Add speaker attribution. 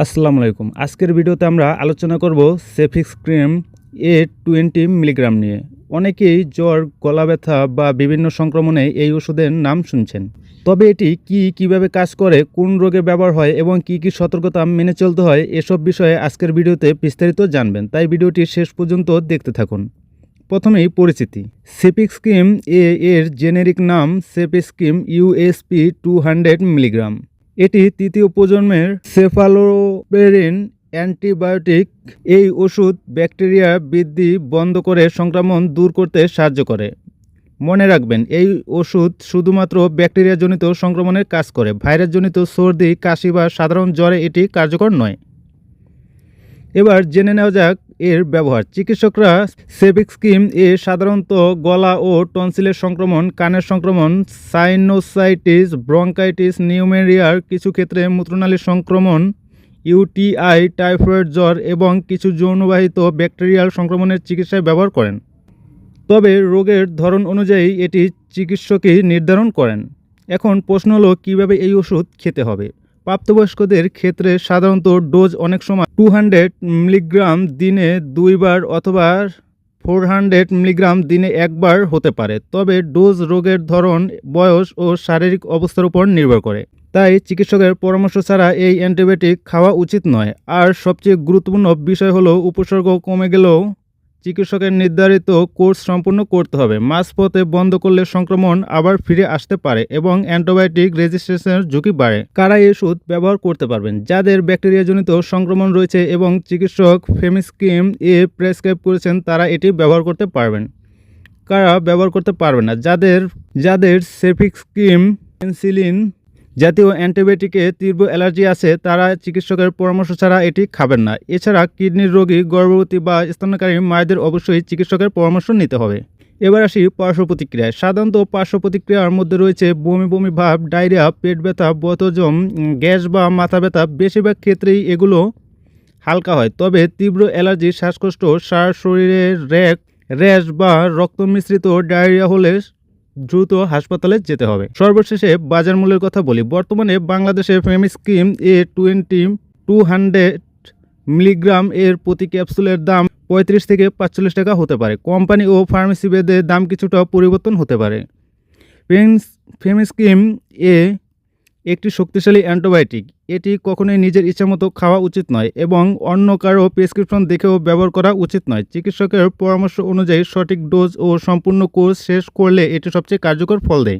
Speaker 1: আসসালামু আলাইকুম। আজকের ভিডিওতে আমরা আলোচনা করব সেফিক্স ক্রিম A20 মিলিগ্রাম নিয়ে। অনেকেই জ্বর, গলা ব্যথা বা বিভিন্ন সংক্রমণে এই ওষুধের নাম শুনছেন। তবে এটি কিভাবে কাজ করে, কোন রোগে ব্যবহার হয় এবং কি সতর্কতা মেনে চলতে হয়, এসব বিষয়ে আজকের ভিডিওতে বিস্তারিত জানবেন। তাই ভিডিওটি শেষ পর্যন্ত দেখতে থাকুন। প্রথমেই পরিচিতি। সেফিক্স ক্রিম এর জেনেরিক নাম সেফিক্সক্রিম USP 200 মিলিগ্রাম। এটি তৃতীয় প্রজন্মের সেফালোস্পোরিন অ্যান্টিবায়োটিক। এই ওষুধ ব্যাকটেরিয়া বৃদ্ধি বন্ধ করে সংক্রমণ দূর করতে সাহায্য করে। মনে রাখবেন, এই ওষুধ শুধুমাত্র ব্যাকটেরিয়াজনিত সংক্রমণের কাজ করে। ভাইরাসজনিত সর্দি, কাশি বা সাধারণ জ্বরে এটি কার্যকর নয়। এবার জেনে নেওয়া যাক এর ব্যবহার। চিকিৎসকরা সেফিক্সক্রিম সাধারণত গলা ও টনসিলের সংক্রমণ, কানের সংক্রমণ, সাইনোসাইটিস, ব্রঙ্কাইটিস, নিউমোনিয়ার কিছু ক্ষেত্রে মূত্রনালীর সংক্রমণ, UTI, টাইফয়েড জ্বর এবং কিছু যৌনবাহিত ব্যাকটেরিয়াল সংক্রমণের চিকিৎসায় ব্যবহার করেন। তবে রোগের ধরন অনুযায়ী এটি চিকিৎসকই নির্ধারণ করেন। এখন প্রশ্ন হলো, কীভাবে এই ওষুধ খেতে হবে। প্রাপ্তবয়স্কদের ক্ষেত্রে সাধারণত ডোজ অনেক সময় 200 মিলিগ্রাম দিনে 2 বার অথবা 400 মিলিগ্রাম দিনে 1 বার হতে পারে। তবে ডোজ রোগের ধরন, বয়স ও শারীরিক অবস্থার উপর নির্ভর করে। তাই চিকিৎসকের পরামর্শ ছাড়া এই অ্যান্টিবায়োটিক খাওয়া উচিত নয়। আর সবচেয়ে গুরুত্বপূর্ণ বিষয় হলো, উপসর্গ কমে গেলেও চিকিৎসকের নির্ধারিত কোর্স সম্পূর্ণ করতে হবে। মাঝপথে বন্ধ করলে সংক্রমণ আবার ফিরে আসতে পারে এবং অ্যান্টিবায়োটিক রেজিস্ট্যান্সের ঝুঁকি বাড়ে। কারা এই ওষুধ ব্যবহার করতে পারবেন? যাদের ব্যাকটেরিয়াজনিত সংক্রমণ রয়েছে এবং চিকিৎসক সেফিক্সক্রিম প্রেসক্রাইব করেছেন, তারা এটি ব্যবহার করতে পারবেন। কারা ব্যবহার করতে পারবেন না? যাদের সেফিক্সক্রিম পেনিসিলিন জাতীয় অ্যান্টিবায়োটিকে তীব্র অ্যালার্জি আছে, তারা চিকিৎসকের পরামর্শ ছাড়া এটি খাবেন না। এছাড়া কিডনির রোগী, গর্ভবতী বা স্তন্যকারী মায়েদের অবশ্যই চিকিৎসকের পরামর্শ নিতে হবে। এবার আসি পার্শ্ব প্রতিক্রিয়ায়। সাধারণত পার্শ্ব প্রতিক্রিয়ার মধ্যে রয়েছে বমি ভাব, ডায়রিয়া, পেট ব্যথা, বদহজম, গ্যাস বা মাথা ব্যথা। বেশিরভাগ ক্ষেত্রেই এগুলো হালকা হয়। তবে তীব্র অ্যালার্জি, শ্বাসকষ্ট, সারা শরীরে র্যাশ বা রক্ত মিশ্রিত ডায়রিয়া হলে দ্রুত হাসপাতালে যেতে হবে। সর্বশেষে বাজার মূল্যের কথা বলি। বর্তমানে বাংলাদেশে সেফিক্সক্রিম A200 মিলিগ্রাম এর প্রতি ক্যাপসুলের দাম 35 থেকে 45 টাকা হতে পারে। কোম্পানি ও ফার্মেসি ভেদে দাম কিছুটা পরিবর্তন হতে পারে। সেফিক্সক্রিম একটি শক্তিশালী অ্যান্টিবায়োটিক। এটি কখনোই নিজের ইচ্ছামতো খাওয়া উচিত নয় এবং অন্য কারো প্রেসক্রিপশন দেখেও ব্যবহার করা উচিত নয়। চিকিৎসকের পরামর্শ অনুযায়ী সঠিক ডোজ ও সম্পূর্ণ কোর্স শেষ করলে এটি সবচেয়ে কার্যকর ফল দেয়।